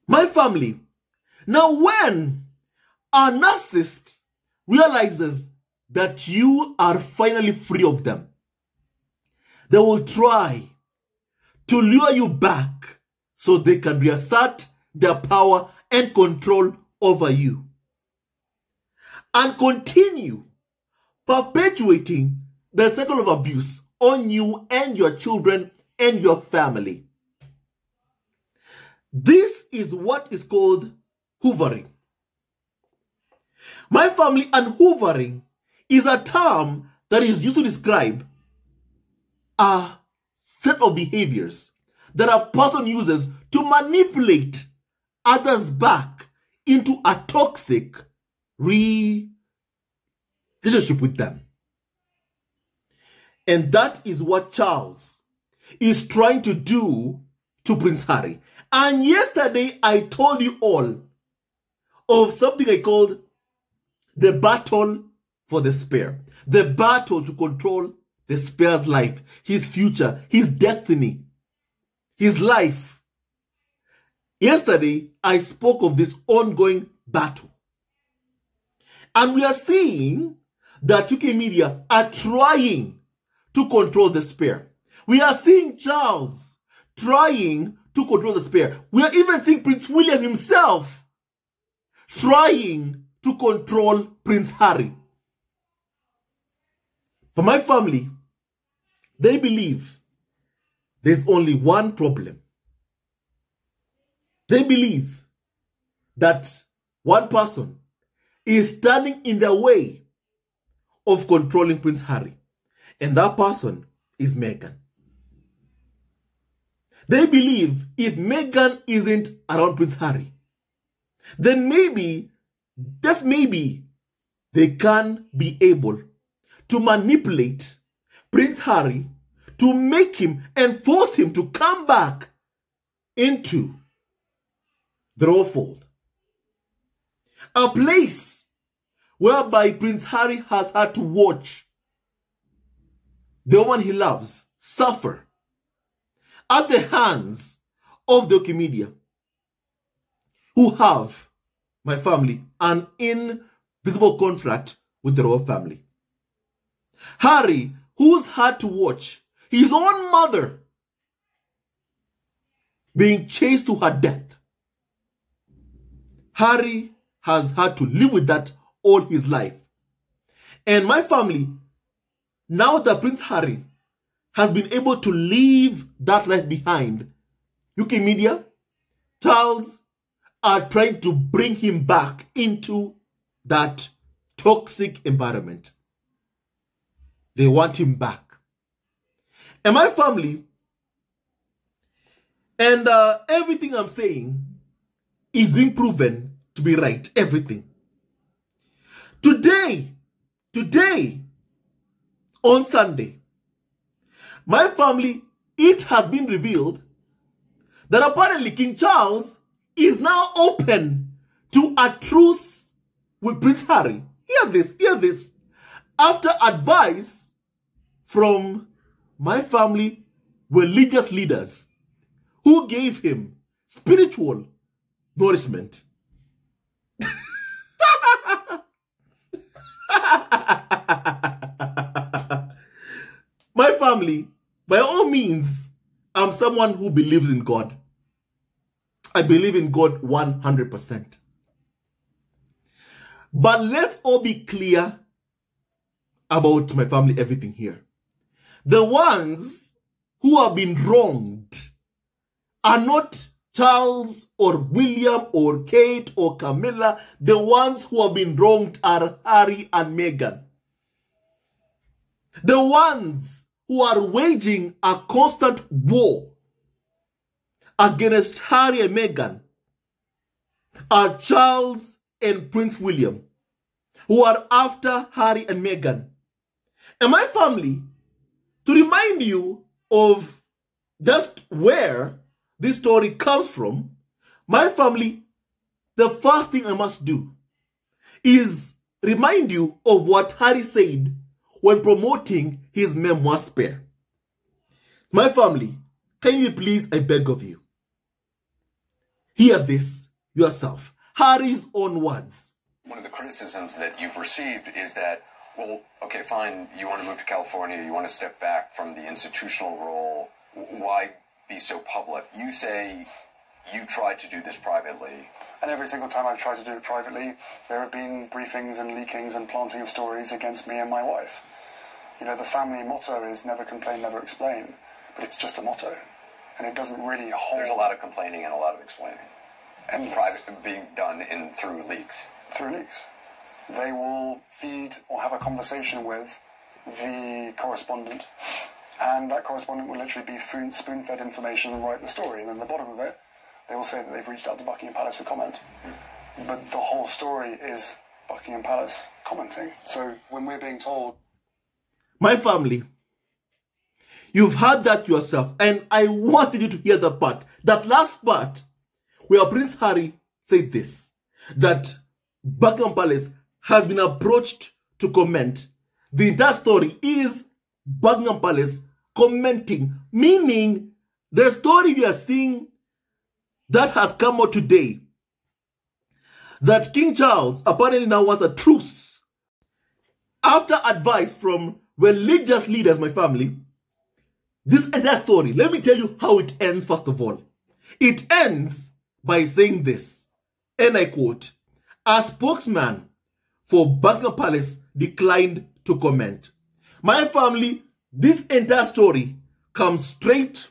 My family, now when a narcissist realizes that you are finally free of them, they will try to lure you back so they can reassert their power and control over you and continue perpetuating the cycle of abuse on you and your children and your family. This is what is called hoovering. My family, and hoovering is a term that is used to describe a set of behaviors that a person uses to manipulate others back into a toxic relationship with them. And that is what Charles is trying to do to Prince Harry. And yesterday I told you all of something I called the battle for the spare. The battle to control the spare's life, his future, his destiny, his life. Yesterday, I spoke of this ongoing battle. And we are seeing that UK media are trying to control the spare. We are seeing Charles trying to control the spare. We are even seeing Prince William himself trying to control Prince Harry. For my family, they believe there's only one problem. They believe that one person is standing in the way of controlling Prince Harry, and that person is Meghan. They believe if Meghan isn't around Prince Harry, then maybe, just maybe, they can be able to manipulate Prince Harry to make him and force him to come back into the royal fold. A place whereby Prince Harry has had to watch the woman he loves suffer at the hands of the UK media, who have, my family, an invisible contract with the royal family. Harry, who's had to watch his own mother being chased to her death. Harry has had to live with that all his life. And my family, now that Prince Harry has been able to leave that life behind, UK media, Charles, are trying to bring him back into that toxic environment. They want him back. And my family, and everything I'm saying is being proven to be right. Everything. Today, on Sunday, my family, it has been revealed that apparently King Charles is now open to a truce with Prince Harry. Hear this, hear this. After advice from my family religious leaders who gave him spiritual nourishment. My family, by all means, I'm someone who believes in God. I believe in God 100%. But let's all be clear about my family, everything here. The ones who have been wronged are not Charles or William or Kate or Camilla. The ones who have been wronged are Harry and Meghan. The ones who are waging a constant war against Harry and Meghan are Charles and Prince William, who are after Harry and Meghan. And my family, to remind you of just where this story comes from, my family, the first thing I must do is remind you of what Harry said when promoting his memoir Spare. My family, kindly please, I beg of you, hear this yourself. Harry's own words. One of the criticisms that you've received is that, well, okay, fine, you want to move to California, you want to step back from the institutional role, why be so public? You say you tried to do this privately. And every single time I've tried to do it privately, there have been briefings and leakings and planting of stories against me and my wife. You know, the family motto is never complain, never explain, but it's just a motto, and it doesn't really hold. There's a lot of complaining and a lot of explaining, and private being done through leaks. Through leaks. They will feed or have a conversation with the correspondent, and that correspondent will literally be spoon-fed information and write the story, and then at the bottom of it, they will say that they've reached out to Buckingham Palace for comment. But the whole story is Buckingham Palace commenting. So when we're being told... My family, you've heard that yourself, and I wanted you to hear that part. That last part where Prince Harry said this, that Buckingham Palace has been approached to comment. The entire story is Buckingham Palace commenting, meaning the story we are seeing that has come out today, that King Charles apparently now wants a truce. After advice from religious leaders, my family, this entire story, let me tell you how it ends first of all. It ends by saying this, and I quote, "A spokesman for Buckingham Palace declined to comment." My family, this entire story comes straight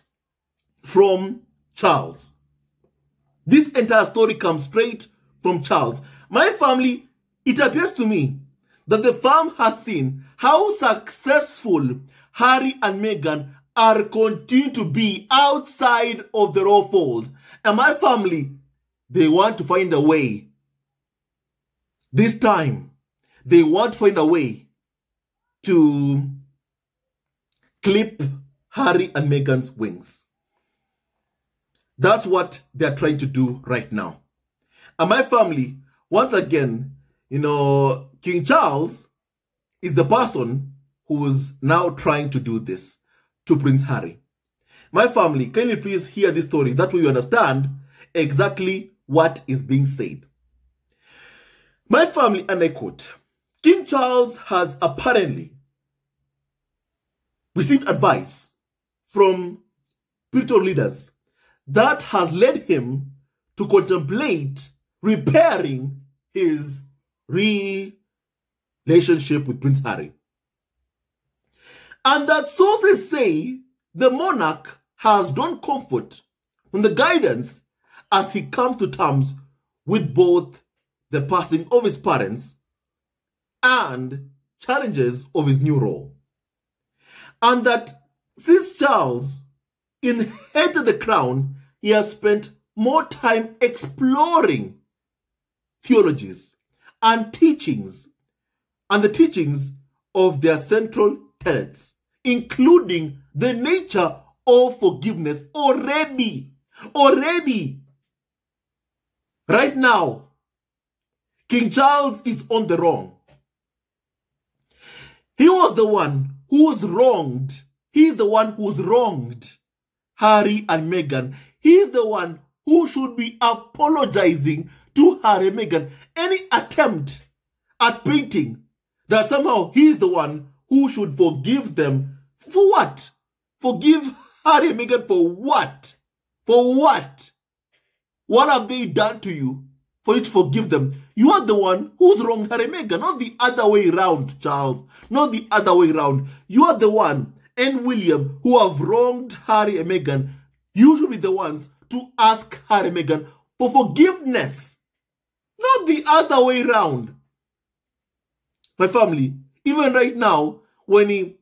from Charles. This entire story comes straight from Charles. My family, it appears to me that the firm has seen how successful Harry and Meghan are continuing to be outside of the royal fold. And my family, they want to find a way. This time, they want to find a way to clip Harry and Meghan's wings. That's what they're trying to do right now. And my family, once again, you know, King Charles is the person who's now trying to do this to Prince Harry. My family, can you please hear this story? That way you understand exactly what is being said. My family, and I quote, King Charles has apparently received advice from spiritual leaders that has led him to contemplate repairing his relationship with Prince Harry. And that sources say the monarch has drawn comfort from the guidance as he comes to terms with both the passing of his parents and challenges of his new role. And that since Charles inherited the crown, he has spent more time exploring theologies and teachings, and the teachings of their central tenets, including the nature of forgiveness already. Right now, King Charles is on the wrong. He was the one who was wronged. He's the one who's wronged Harry and Meghan. He's the one who should be apologizing to Harry and Meghan. Any attempt at painting that somehow he's the one who should forgive them. For what? Forgive Harry and Meghan for what? For what? What have they done to you for you to forgive them? You are the one who's wronged Harry and Meghan, not the other way around, Charles. Not the other way around. You are the one, and William, who have wronged Harry and Meghan. You should be the ones to ask Harry and Meghan for forgiveness. Not the other way around. My family, even right now, when he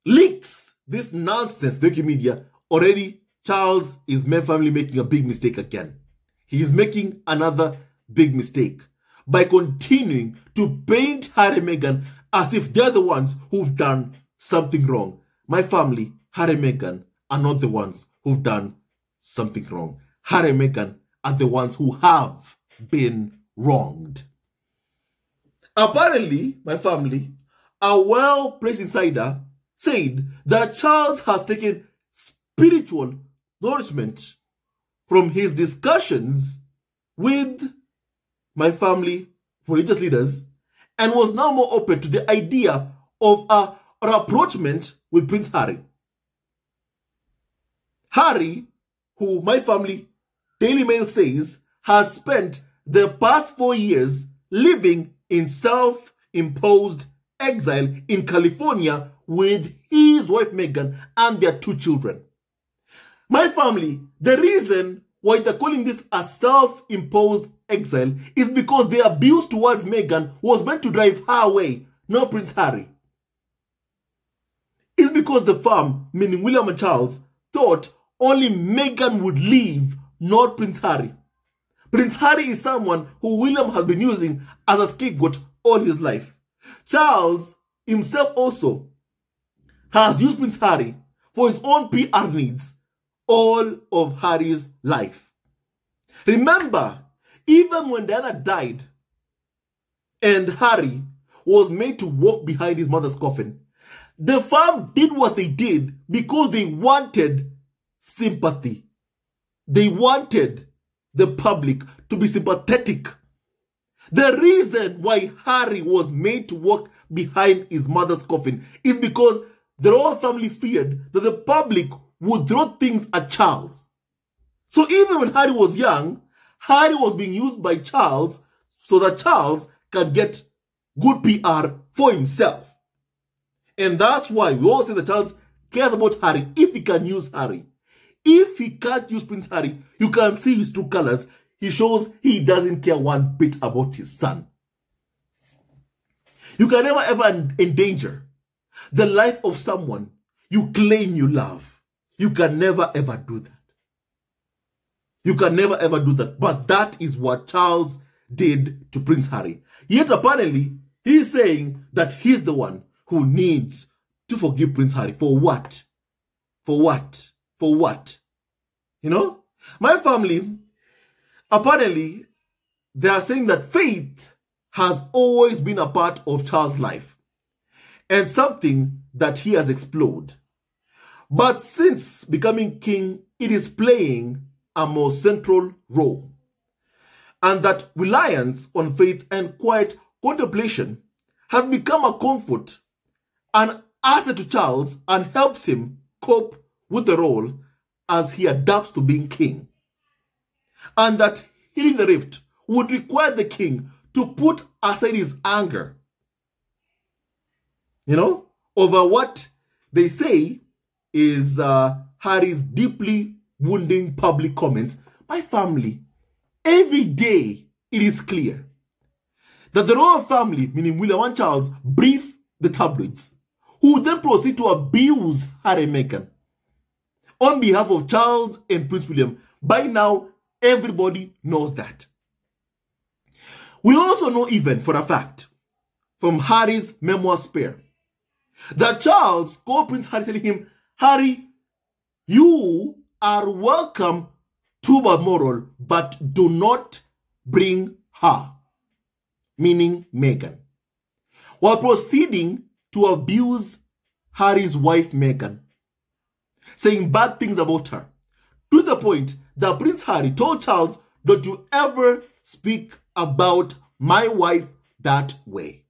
leaks this nonsense to Wikimedia, already Charles is my family making a big mistake again. He is making another big mistake by continuing to paint Harry and Meghan as if they're the ones who've done something wrong. My family, Harry and Meghan, are not the ones who've done something wrong. Harry and Meghan are the ones who have been wronged. Apparently, my family, a well-placed insider said that Charles has taken spiritual nourishment from his discussions with my family, religious leaders, and was now more open to the idea of an rapprochement with Prince Harry. Harry, who my family Daily Mail says has spent the past 4 years living in self-imposed exile in California with his wife Meghan and their 2 children. My family, the reason why they're calling this a self-imposed exile is because the abuse towards Meghan was meant to drive her away, not Prince Harry. It's because the firm, meaning William and Charles, thought only Meghan would leave, not Prince Harry. Prince Harry is someone who William has been using as a scapegoat all his life. Charles himself also has used Prince Harry for his own PR needs all of Harry's life. Remember, even when Diana died and Harry was made to walk behind his mother's coffin, the firm did what they did because they wanted sympathy. They wanted the public to be sympathetic. The reason why Harry was made to walk behind his mother's coffin is because the royal family feared that the public would throw things at Charles. So even when Harry was young, Harry was being used by Charles so that Charles can get good PR for himself. And that's why we all say that Charles cares about Harry if he can use Harry. If he can't use Prince Harry, you can see his true colors. He shows he doesn't care one bit about his son. You can never ever endanger the life of someone you claim you love. You can never ever do that. You can never ever do that. But that is what Charles did to Prince Harry. Yet apparently, he's saying that he's the one who needs to forgive Prince Harry. For what? For what? For what? You know? My family, apparently, they are saying that faith has always been a part of Charles' life and something that he has explored. But since becoming king, it is playing a more central role. And that reliance on faith and quiet contemplation has become a comfort, an asset to Charles, and helps him cope with the role as he adapts to being king. And that healing the rift would require the king to put aside his anger, you know, over what they say is Harry's deeply wounding public comments. My family, every day it is clear that the royal family, meaning William and Charles, brief the tabloids, who then proceed to abuse Harry and Meghan on behalf of Charles and Prince William. By now, everybody knows that. We also know even for a fact from Harry's memoir Spare that Charles called Prince Harry telling him, Harry, you are welcome to Balmoral, but do not bring her, meaning Meghan, while proceeding to abuse Harry's wife Meghan, saying bad things about her, to the point that Prince Harry told Charles, don't you ever speak about my wife that way.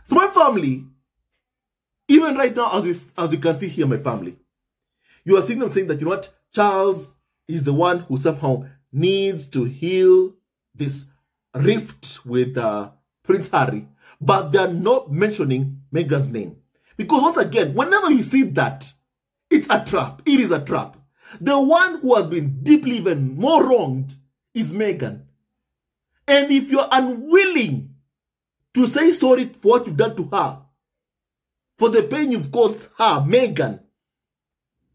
So my family, even right now, as you can see here, my family, you are seeing them saying that, you know what, Charles is the one who somehow needs to heal this rift with Prince Harry, but they're not mentioning Meghan's name. Because once again, whenever you see that, it's a trap. It is a trap. The one who has been deeply even more wronged is Meghan. And if you're unwilling to say sorry for what you've done to her, for the pain you've caused her, Meghan,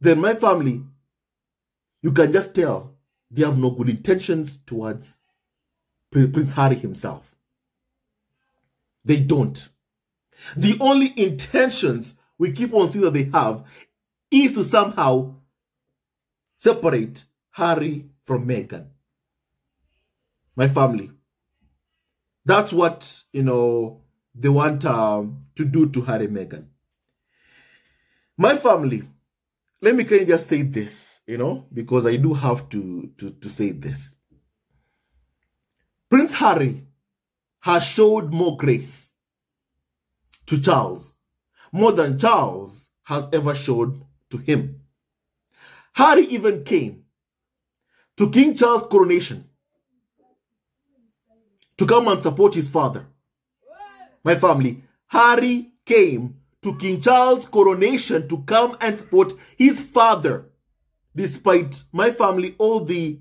then my family, you can just tell they have no good intentions towards Prince Harry himself. They don't. The only intentions we keep on seeing that they have is to somehow separate Harry from Meghan. My family. That's what, you know, they want to do to Harry and Meghan. My family, let me just say this. because I do have to say this. Prince Harry has showed more grace to Charles, more than Charles has ever showed to him. Harry even came to King Charles' coronation to come and support his father. My family, Harry came to King Charles' coronation to come and support his father, despite my family, all the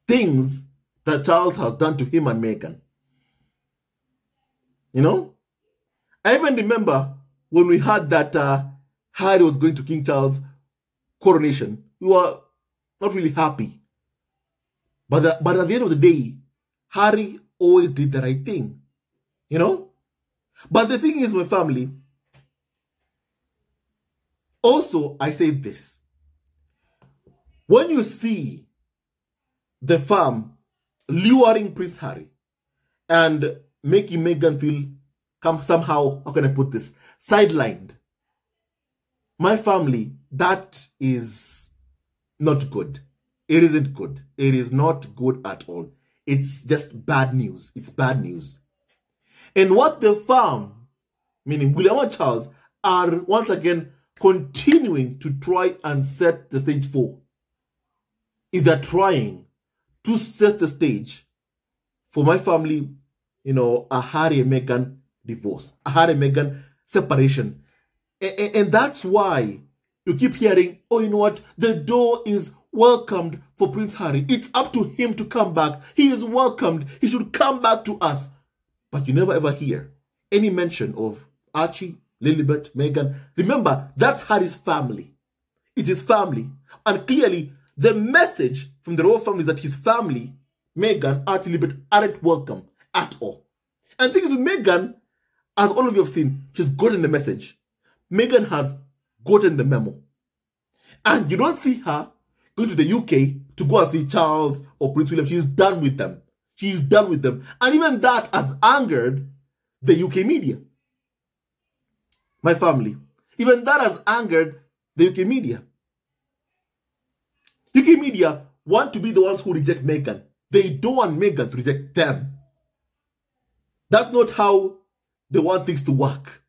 things that Charles has done to him and Meghan. I even remember when we heard that Harry was going to King Charles' coronation, we were not really happy. But at the end of the day, Harry always did the right thing, But the thing is, my family, also, I say this. When you see the farm luring Prince Harry and making Meghan feel somehow, how can I put this, sidelined, my family, that is not good. It isn't good. It is not good at all. It's just bad news. It's bad news. And what the farm, meaning William and Charles, are once again continuing to try and set the stage for, is they're trying to set the stage for my family, a Harry and Meghan divorce, a Harry and Meghan separation. And that's why you keep hearing, oh, you know what, the door is welcomed for Prince Harry. It's up to him to come back. He is welcomed. He should come back to us. But you never ever hear any mention of Archie, Lilibet, Meghan. Remember, that's Harry's family. It's his family. And clearly, the message from the royal family is that his family, Meghan, Archie, Lilibet, aren't welcome at all. And things with Meghan, as all of you have seen, she's gotten the message. Meghan has gotten the memo. And you don't see her going to the UK to go and see Charles or Prince William. She's done with them. She's done with them. And even that has angered the UK media. My family. Even that has angered the UK media. UK media want to be the ones who reject Meghan. They don't want Meghan to reject them. That's not how they want things to work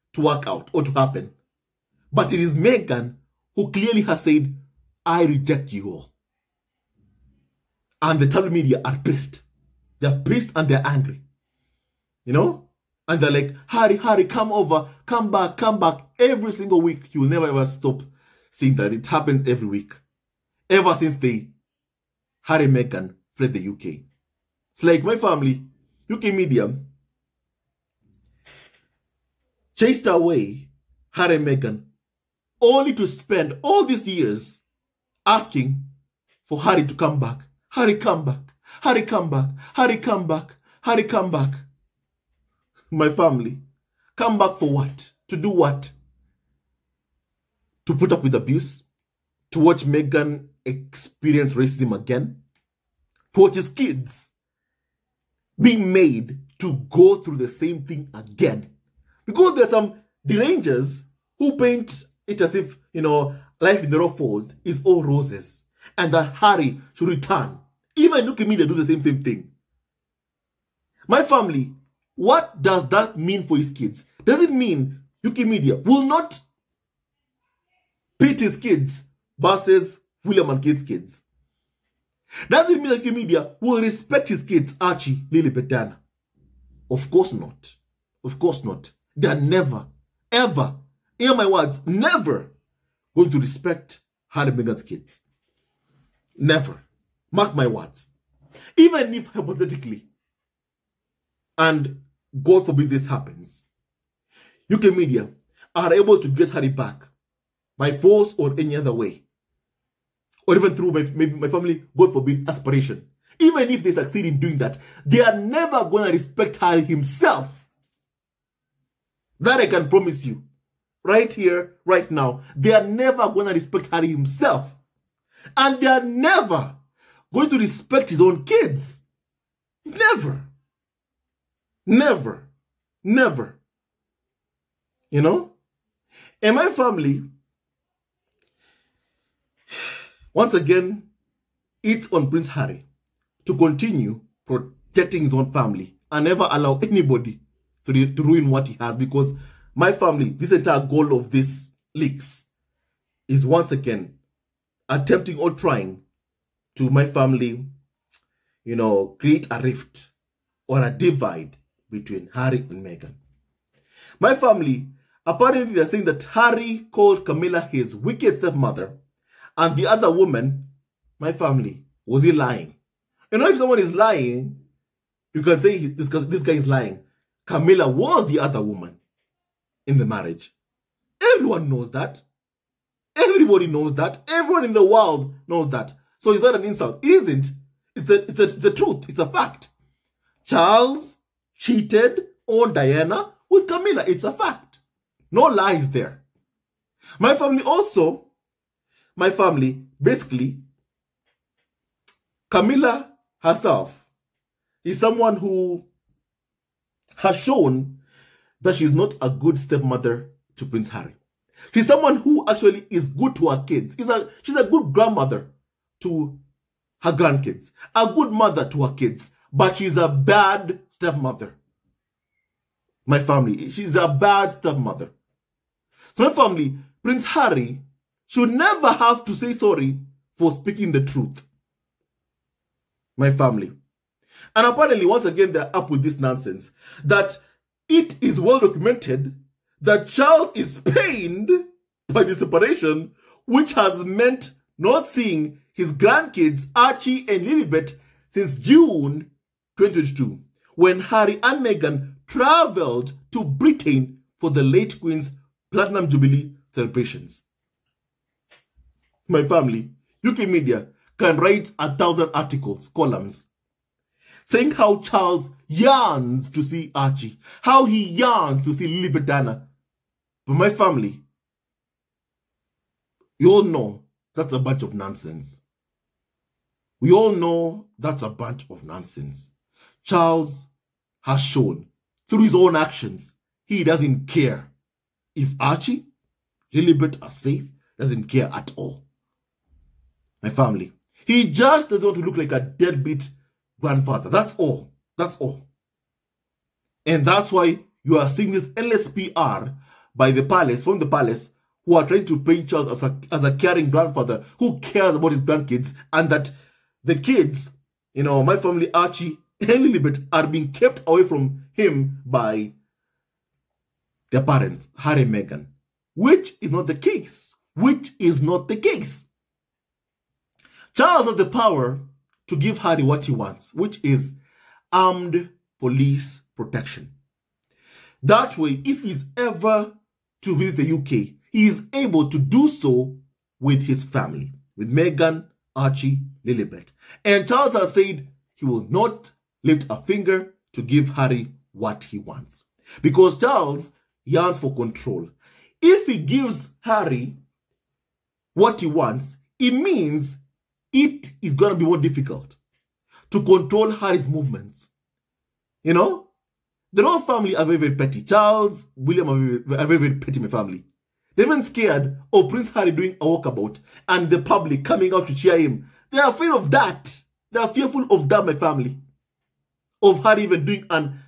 out or to happen. But it is Meghan who clearly has said, I reject you all. And the tabloid media are pissed. They're pissed and they're angry. And they're like, Harry, come over, come back. Every single week, you will never ever stop seeing that. It happens every week. Ever since Harry and Meghan fled the UK. It's like my family, UK media, chased away Harry and Meghan only to spend all these years asking for Harry to come back. Harry, come back. Harry, come back. Harry, come back. Harry, come back. My family, come back for what? To do what? To put up with abuse? To watch Meghan experience racism again? To watch his kids being made to go through the same thing again? Because there's some derangers who paint it as if, life in the raw fold is all roses and that Harry should return. Even UK media do the same thing. My family, what does that mean for his kids? Does it mean UK media will not pit his kids versus William and Kate's kids? Does it mean that UK media will respect his kids, Archie, Lilibet, Diana? Of course not. Of course not. They are never, ever, hear my words, never going to respect Harry and Meghan's kids. Never. Mark my words. Even if hypothetically, and God forbid this happens, UK media are able to get Harry back by force or any other way, or even through maybe my family, God forbid, aspiration. Even if they succeed in doing that, they are never going to respect Harry himself. That I can promise you. Right here, right now. They are never going to respect Harry himself. And they are never going to respect his own kids. Never. Never. Never. And my family, Once again, it's on Prince Harry to continue protecting his own family and never allow anybody to ruin what he has, because my family, this entire goal of this leaks is once again attempting or trying to my family, create a rift or a divide between Harry and Meghan. My family, apparently they're saying that Harry called Camilla his wicked stepmother, and the other woman, my family, was he lying? If someone is lying, you can say this guy is lying. Camilla was the other woman in the marriage. Everyone knows that. Everybody knows that. Everyone in the world knows that. So is that an insult? It isn't. It's the truth. It's a fact. Charles cheated on Diana with Camilla. It's a fact. No lies there. My family, basically, Camilla herself is someone who has shown that she's not a good stepmother to Prince Harry. She's someone who actually is good to her kids. She's a good grandmother to her grandkids, a good mother to her kids, but she's a bad stepmother. My family, she's a bad stepmother. So my family, Prince Harry should never have to say sorry for speaking the truth. My family. And apparently, once again, they're up with this nonsense that it is well documented that Charles is pained by the separation, which has meant not seeing his grandkids, Archie and Lilibet, since June 2022, when Harry and Meghan traveled to Britain for the late Queen's Platinum Jubilee celebrations. My family, UK media can write 1,000 articles, columns, saying how Charles yearns to see Archie, how he yearns to see Lilibet Diana. But my family, you all know that's a bunch of nonsense. We all know that's a bunch of nonsense. Charles has shown through his own actions, he doesn't care if Archie, Lilibet are safe, doesn't care at all. My family, he just doesn't want to look like a deadbeat grandfather. That's all. That's all. And that's why you are seeing this LSPR by the palace, from the palace, who are trying to paint Charles as a caring grandfather who cares about his grandkids, and that the kids, my family, Archie and Lilibet, are being kept away from him by their parents, Harry and Meghan, which is not the case. Which is not the case. Charles has the power to give Harry what he wants, which is armed police protection. That way, if he's ever to visit the UK, he is able to do so with his family, with Meghan, Archie, Lilibet. And Charles has said he will not lift a finger to give Harry what he wants, because Charles yearns for control. If he gives Harry what he wants, it means it is going to be more difficult to control Harry's movements. The royal family are very, very petty. Charles, William are very, very petty, my family. They're even scared of Prince Harry doing a walkabout and the public coming out to cheer him. They are afraid of that. They are fearful of that, my family. Of Harry even doing an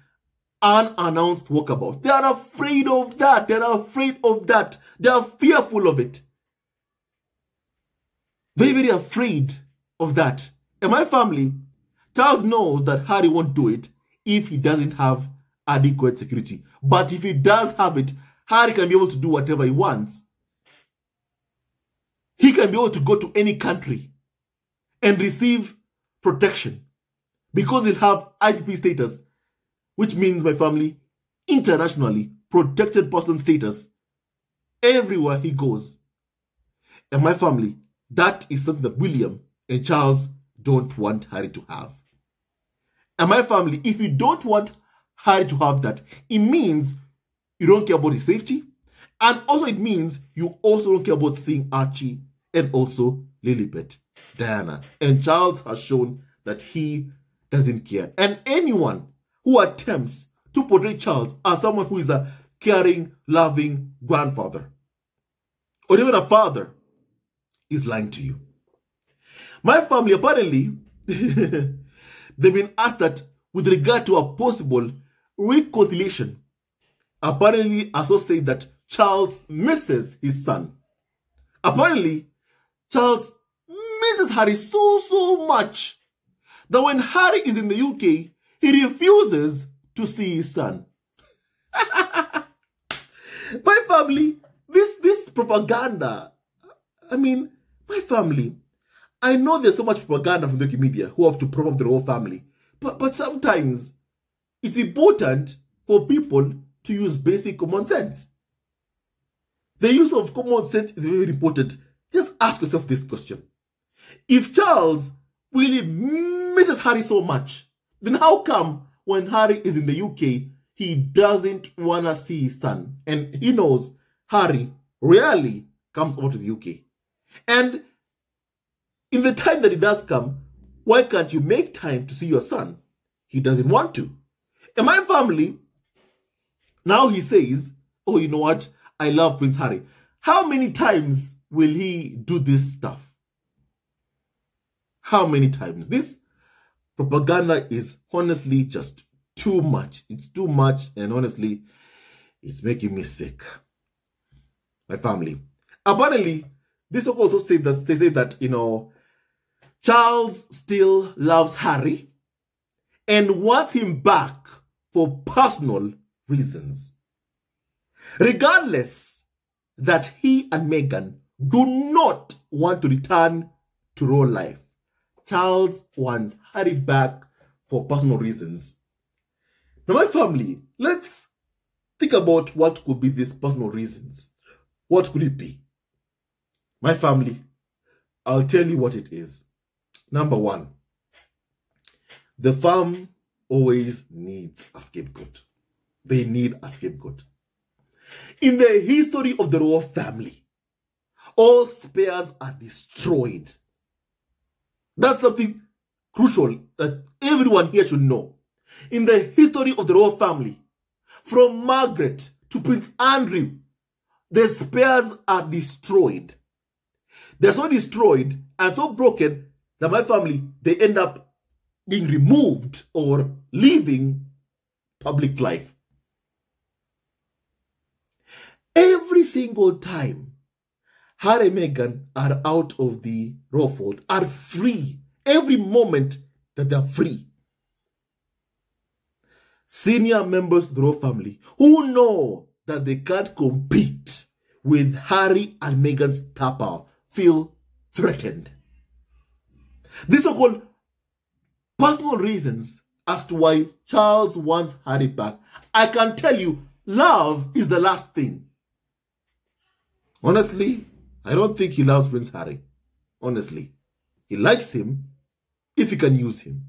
unannounced walkabout. They are afraid of that. They are afraid of that. They are fearful of it. Very, very afraid of that. And my family, Charles knows that Harry won't do it if he doesn't have adequate security. But if he does have it, Harry can be able to do whatever he wants. He can be able to go to any country and receive protection because he'll have IPP status, which means, my family, internationally protected person status everywhere he goes. And my family, that is something that William and Charles don't want Harry to have. And my family, if you don't want Harry to have that, it means you don't care about his safety. And also it means you also don't care about seeing Archie and also Lilibet, Diana. And Charles has shown that he doesn't care. And anyone who attempts to portray Charles as someone who is a caring, loving grandfather or even a father is lying to you. My family, apparently, they've been asked that with regard to a possible reconciliation. Apparently, also said that Charles misses his son. Apparently, Charles misses Harry so much that when Harry is in the UK, he refuses to see his son. My family, this propaganda, I mean, my family, I know there's so much propaganda from the media who have to prop up their whole family, but sometimes it's important for people to use basic common sense. The use of common sense is very important. Just ask yourself this question. If Charles really misses Harry so much, then how come when Harry is in the UK, he doesn't want to see his son? And he knows Harry rarely comes over to the UK. And in the time that he does come, why can't you make time to see your son? He doesn't want to. And my family, now he says, oh, you know what? I love Prince Harry. How many times will he do this stuff? How many times? This propaganda is honestly just too much. It's too much, and honestly, it's making me sick. My family. Apparently, this also said that they say that, you know, Charles still loves Harry and wants him back for personal reasons. Regardless that he and Meghan do not want to return to royal life, Charles wants Harry back for personal reasons. Now, my family, let's think about what could be these personal reasons. What could it be? My family, I'll tell you what it is. Number one, the farm always needs a scapegoat. They need a scapegoat. In the history of the royal family, all spares are destroyed. That's something crucial that everyone here should know. In the history of the royal family, from Margaret to Prince Andrew, the spares are destroyed. They're so destroyed and so broken that my family, they end up being removed or leaving public life. Every single time Harry and Meghan are out of the royal fold, are free. Every moment that they're free. Senior members of the royal family who know that they can't compete with Harry and Meghan's star power feel threatened. These are called personal reasons as to why Charles wants Harry back. I can tell you, love is the last thing. Honestly, I don't think he loves Prince Harry. Honestly, he likes him if he can use him.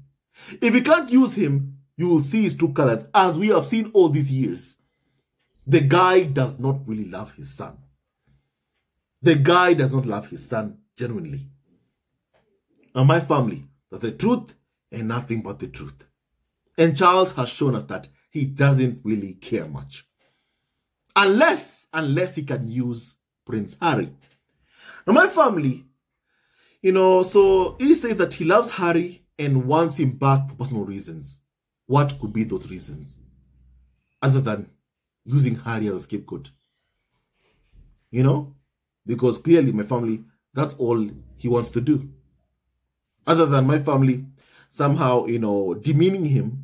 If he can't use him, you will see his true colors, as we have seen all these years. The guy does not really love his son. The guy does not love his son genuinely. And my family, that's the truth and nothing but the truth. And Charles has shown us that he doesn't really care much. Unless he can use Prince Harry. Now my family, you know, so he said that he loves Harry and wants him back for personal reasons. What could be those reasons? Other than using Harry as a scapegoat. You know? Because clearly my family, that's all he wants to do. Other than my family somehow, you know, demeaning him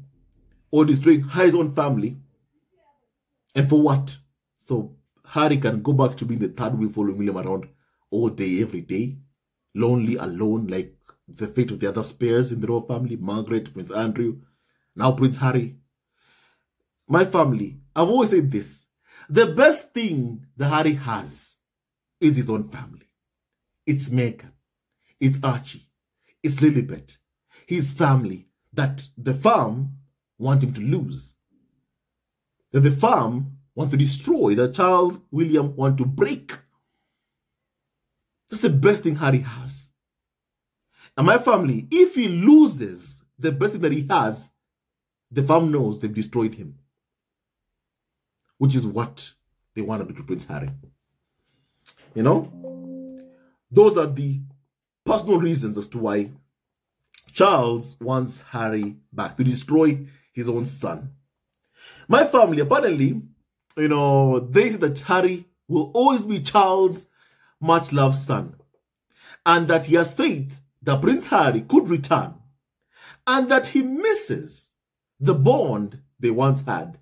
or destroying Harry's own family. And for what? So Harry can go back to being the third wheel following William around all day, every day. Lonely, alone, like the fate of the other spares in the royal family. Margaret, Prince Andrew, now Prince Harry. My family, I've always said this. The best thing that Harry has is his own family. It's Meghan. It's Archie. It's Lilibet. His family that the farm want him to lose. That the farm want to destroy. That Charles, William want to break. That's the best thing Harry has. And my family, if he loses the best thing that he has, the farm knows they've destroyed him. Which is what they want to do to Prince Harry. You know? Those are the personal reasons as to why Charles wants Harry back, to destroy his own son. My family, apparently, they say that Harry will always be Charles' much-loved son, and that he has faith that Prince Harry could return, and that he misses the bond they once had,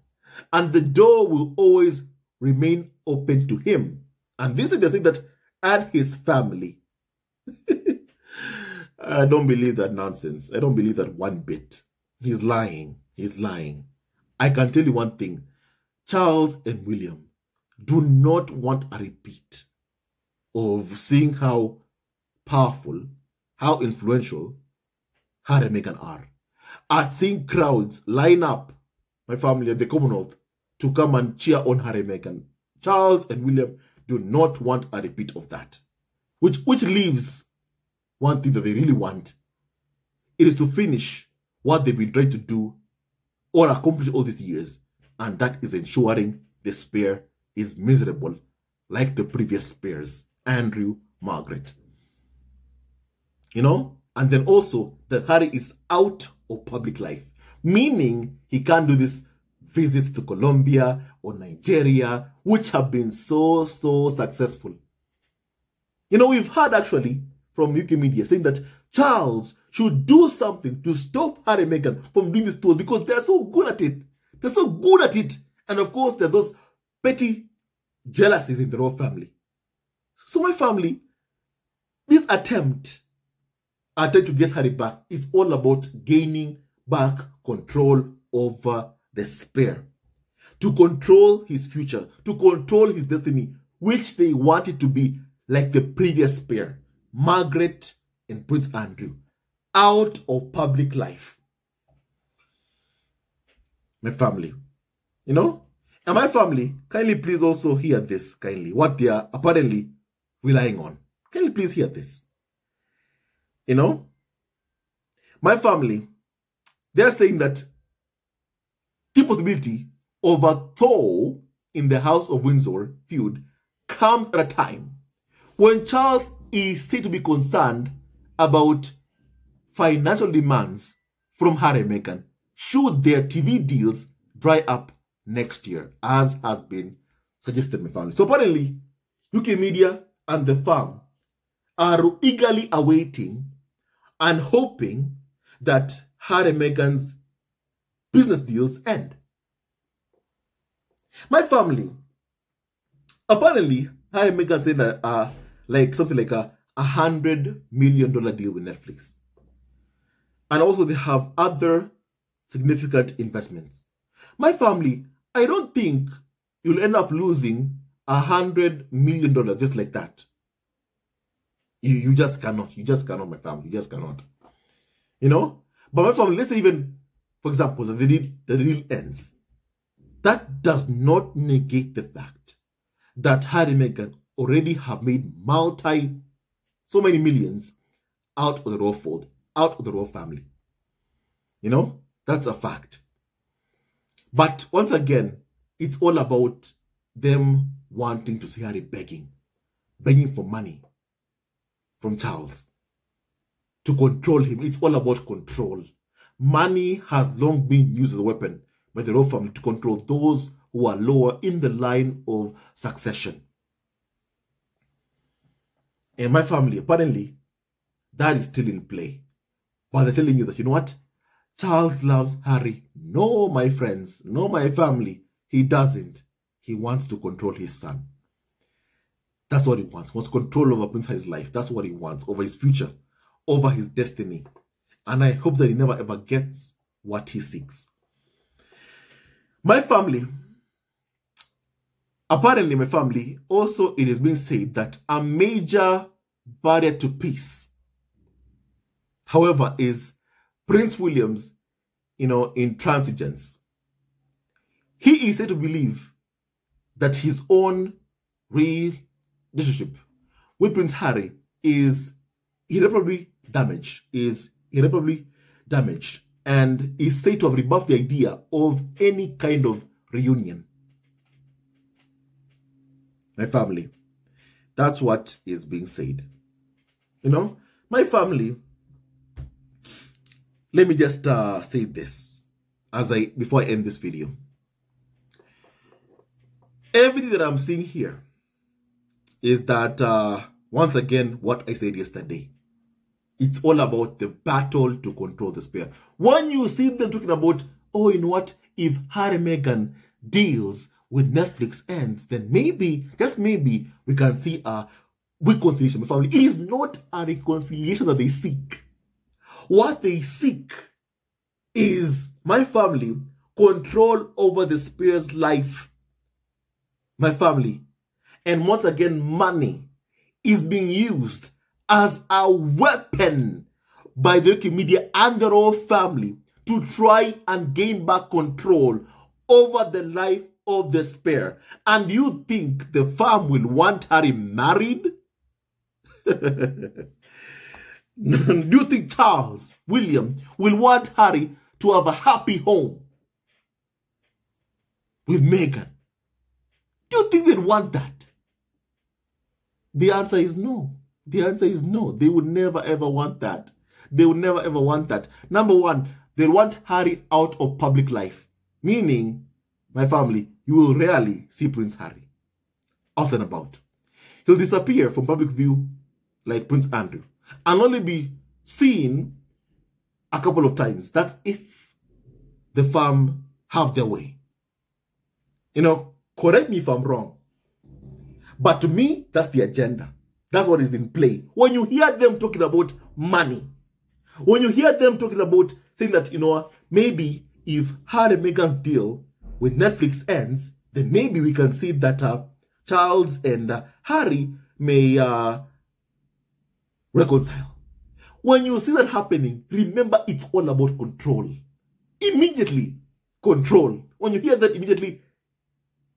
and the door will always remain open to him. And this is the thing that, and his family. I don't believe that nonsense. I don't believe that one bit. He's lying. He's lying. I can tell you one thing. Charles and William do not want a repeat of seeing how powerful, how influential Harry and Meghan are. At seeing crowds line up, my family at the Commonwealth, to come and cheer on Harry and Meghan. Charles and William do not want a repeat of that. Which leaves one thing that they really want. It is to finish what they've been trying to do or accomplish all these years. And that is ensuring the spare is miserable like the previous spares, Andrew, Margaret. And then also that Harry is out of public life, meaning he can't do these visits to Colombia or Nigeria, which have been so successful. We've heard actually from UK media saying that Charles should do something to stop Harry and Meghan from doing these tours because they're so good at it. They're so good at it. And of course, there are those petty jealousies in the royal family. So my family, this attempt to get Harry back is all about gaining back control over the spare, to control his future, to control his destiny, which they wanted to be like the previous spare, Margaret and Prince Andrew, out of public life. My family, and my family, kindly please also hear this, kindly, what they are apparently relying on. Kindly please hear this. My family, they're saying that the possibility of a thaw in the House of Windsor feud comes at a time when Charles is said to be concerned about financial demands from Harry and Meghan should their TV deals dry up next year, as has been suggested, my family. So apparently, UK media and the firm are eagerly awaiting and hoping that Harry and Meghan's business deals end. My family, apparently, Harry and Meghan said that something like a $100 million deal with Netflix. And also they have other significant investments. My family, I don't think you'll end up losing $100 million just like that. You just cannot. You just cannot, my family. You just cannot. But my family, let's say even, for example, the deal ends. That does not negate the fact that Harry and Meghan already have made so many millions out of the royal fold, out of the royal family. That's a fact. But once again, it's all about them wanting to see Harry begging for money from Charles to control him. It's all about control. Money has long been used as a weapon by the royal family to control those who are lower in the line of succession. And my family, apparently, that is still in play. But they're telling you that, you know what? Charles loves Harry. No, my friends. No, my family. He doesn't. He wants to control his son. That's what he wants. He wants control over Prince Harry's life. That's what he wants. Over his future. Over his destiny. And I hope that he never ever gets what he seeks. My family. Apparently, my family, also it is being said that a major barrier to peace, however, is Prince William's, intransigence. He is said to believe that his own relationship with Prince Harry is irreparably damaged, and is said to have rebuffed the idea of any kind of reunion. My family, that's what is being said. My family, let me just say this before I end this video. Everything that I'm seeing here is that, once again, what I said yesterday. It's all about the battle to control the spare. When you see them talking about, oh, you know what, if Harry and Meghan deals with Netflix ends, then maybe, just maybe, we can see a reconciliation with family. It is not a reconciliation that they seek. What they seek is, my family, control over the spare's life. My family. And once again, money is being used as a weapon by the UK media and the royal family to try and gain back control over the life of the spare. And you think the fam will want Harry married? Do you think Charles, William, will want Harry to have a happy home with Meghan? Do you think they'd want that? The answer is no. The answer is no. They would never ever want that. They would never ever want that. Number one, they want Harry out of public life. Meaning, my family, you will rarely see Prince Harry out and about. He'll disappear from public view like Prince Andrew and only be seen a couple of times. That's if the fam have their way. You know, correct me if I'm wrong. But to me, that's the agenda. That's what is in play. When you hear them talking about money, when you hear them talking about saying that, you know, maybe if Harry and Meghan deal with Netflix ends, then maybe we can see that Charles and Harry may reconcile. When you see that happening, remember it's all about control. Immediately, control. When you hear that immediately,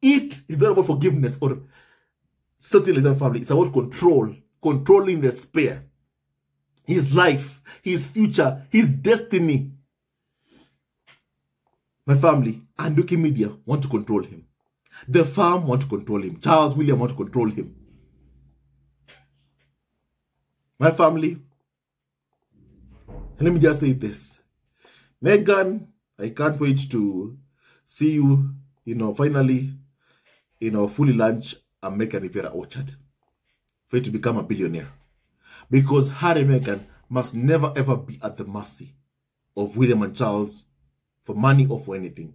it is not about forgiveness or something like that, family. It's about control. Controlling the spare. His life, his future, his destiny. My family and UK media want to control him. The farm want to control him. Charles, William want to control him. My family, and let me just say this. Meghan, I can't wait to see you, finally, fully launch a Meghan Rivera orchard for you to become a billionaire. Because Harry and Meghan must never ever be at the mercy of William and Charles for money or for anything.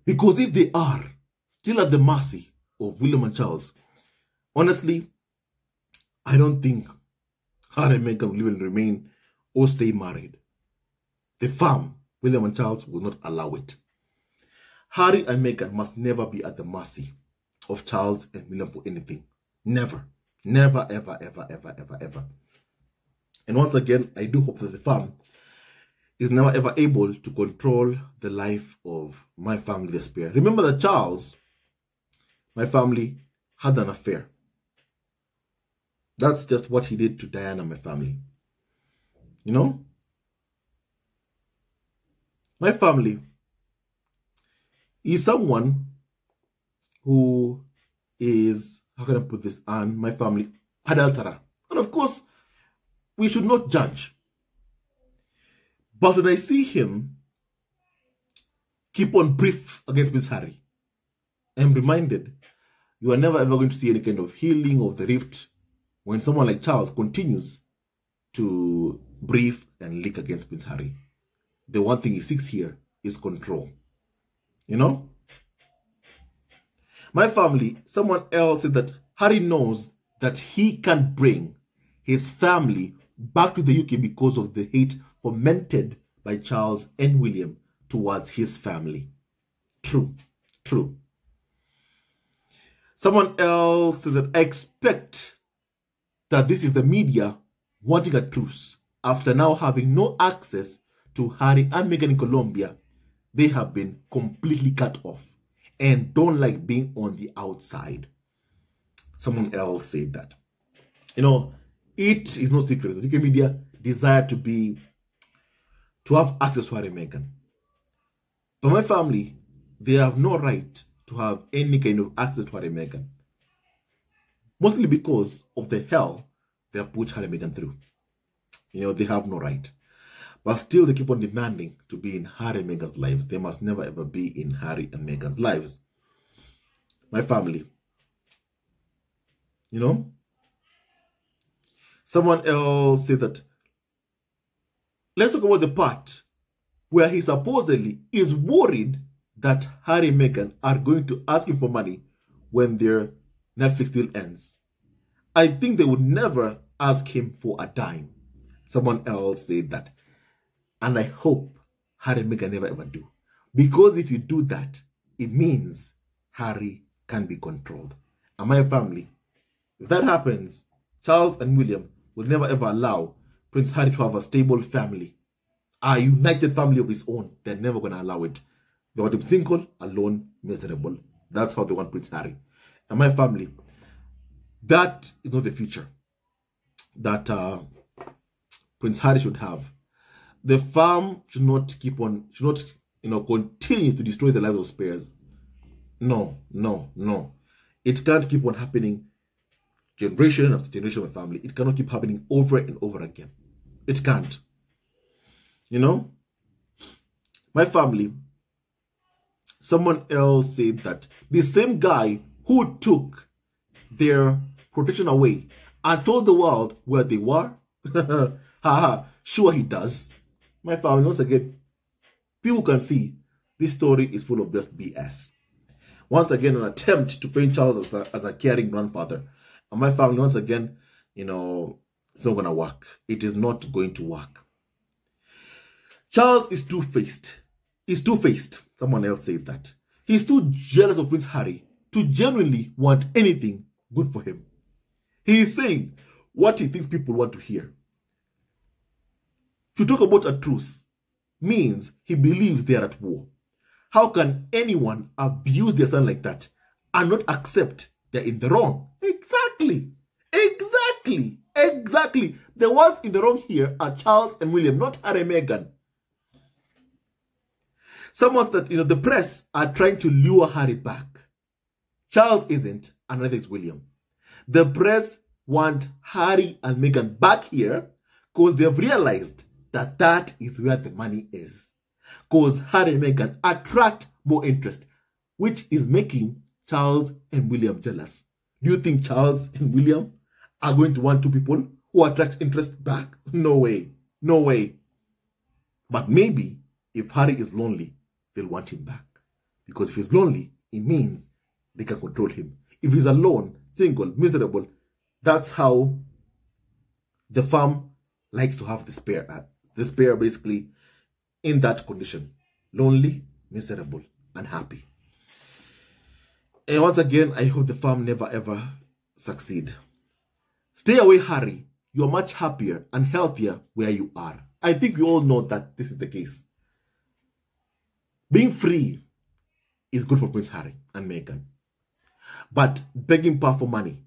Because if they are still at the mercy of William and Charles, honestly, I don't think Harry and Meghan will even remain or stay married. The fam, William and Charles, will not allow it. Harry and Meghan must never be at the mercy of Charles and William for anything. Never. Never, ever, ever, ever, ever, ever. And once again, I do hope that the fam is never ever able to control the life of my family, the spare. Remember that Charles, my family, had an affair. That's just what he did to Diana, my family. My family is someone who is, how can I put this, and my family, adulterer. And of course, we should not judge. But when I see him keep on brief against Prince Harry, I'm reminded you are never ever going to see any kind of healing of the rift when someone like Charles continues to brief and leak against Prince Harry. The one thing he seeks here is control. My family, someone else said that Harry knows that he can bring his family back to the UK because of the hate fomented by Charles and William towards his family. True. True. Someone else said that I expect that this is the media wanting a truce. After now having no access to Harry and Meghan in Colombia, they have been completely cut off and don't like being on the outside. Someone else said that. It is no secret that the UK media desire to have access to Harry and Meghan. But my family, they have no right to have any kind of access to Harry and Meghan. Mostly because of the hell they have put Harry and Meghan through. they have no right. But still, they keep on demanding to be in Harry and Meghan's lives. They must never ever be in Harry and Meghan's lives. My family. Someone else said that, let's talk about the part where he supposedly is worried that Harry and Meghan are going to ask him for money when their Netflix deal ends. I think they would never ask him for a dime. Someone else said that. And I hope Harry and Meghan never ever do. Because if you do that, it means Harry can be controlled. And my family, if that happens, Charles and William will never ever allow Prince Harry to have a stable family, a united family of his own. They're never going to allow it. They want him single, alone, miserable. That's how they want Prince Harry. And my family, that is not the future that Prince Harry should have. The farm should not continue to destroy the lives of spares. No. It can't keep on happening generation after generation of family. It cannot keep happening over and over again. It can't. My family, someone else said that the same guy who took their protection away and told the world where they were, sure he does. My family, once again, people can see this story is full of just BS. Once again, an attempt to paint Charles as a caring grandfather. And my family, once again, it's not going to work. It is not going to work. Charles is two-faced. He's two-faced. Someone else said that. He's too jealous of Prince Harry to genuinely want anything good for him. He is saying what he thinks people want to hear. To talk about a truce means he believes they are at war. How can anyone abuse their son like that and not accept they're in the wrong? Exactly. The ones in the wrong here are Charles and William, not Harry and Meghan. Someone that, the press are trying to lure Harry back. Charles isn't, and neither is William. The press want Harry and Meghan back here because they've realized that is where the money is. Because Harry and Meghan attract more interest, which is making Charles and William jealous. Do you think Charles and William are going to want two people who attract interest back? No way. But maybe if Harry is lonely, they'll want him back. Because if he's lonely, it means they can control him. If he's alone, single, miserable, that's how the farm likes to have the spare. The spare basically in that condition. Lonely, miserable, unhappy. And once again, I hope the farm never ever succeed. Stay away, Harry. You're much happier and healthier where you are. I think we all know that this is the case. Being free is good for Prince Harry and Meghan. But begging power for money,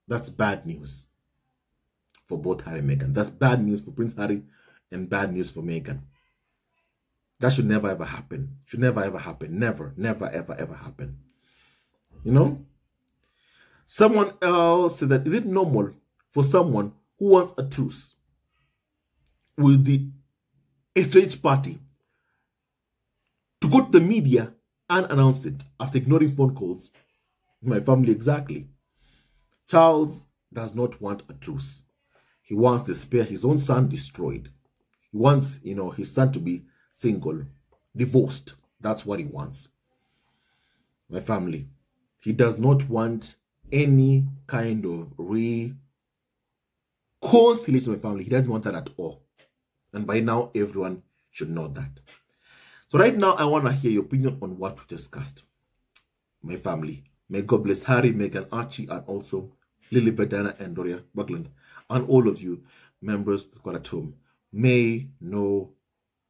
that's bad news for both Harry and Meghan. That's bad news for Prince Harry and bad news for Meghan. That should never ever happen. Should never ever happen. Never ever happen. Someone else said that, is it normal for someone who wants a truce with the estranged party to go to the media and announce it after ignoring phone calls? My family, exactly. Charles does not want a truce. He wants to spare his own son destroyed. He wants, his son to be single, divorced. That's what he wants. My family, he does not want any kind of reconciliation with my family. He doesn't want that at all. And by now, everyone should know that. So right now, I want to hear your opinion on what we discussed. My family, may God bless Harry, Meghan, Archie, and also Lilibet, Diana, and Doria Buckland, and all of you members of the squad at home. May no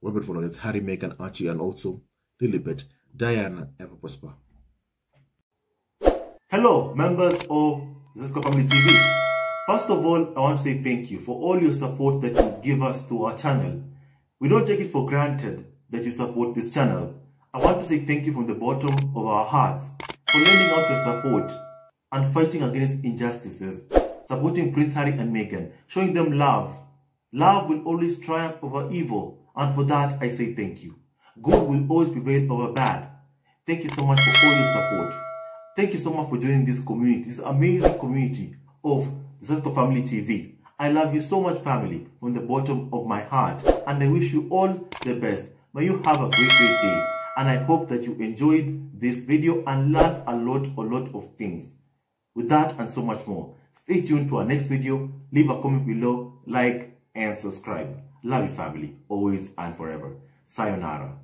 weapon formed against Harry, Meghan, Archie, and also Lilibet, Diana ever prosper. Hello, members of Zesco Family TV. First of all, I want to say thank you for all your support that you give us to our channel. We don't take it for granted that you support this channel. I want to say thank you from the bottom of our hearts for lending out your support and fighting against injustices, supporting Prince Harry and Meghan, showing them love, Love will always triumph over evil, and for that I say thank you. Good will always prevail over bad. Thank you so much for all your support. Thank you so much for joining this community, this amazing community of the Zesco Family TV. I love you so much, family, from the bottom of my heart, and I wish you all the best. May you have a great day, and I hope that you enjoyed this video and learned a lot of things. With that and so much more, stay tuned to our next video. Leave a comment below, like, and subscribe. Love you, family, always and forever. Sayonara.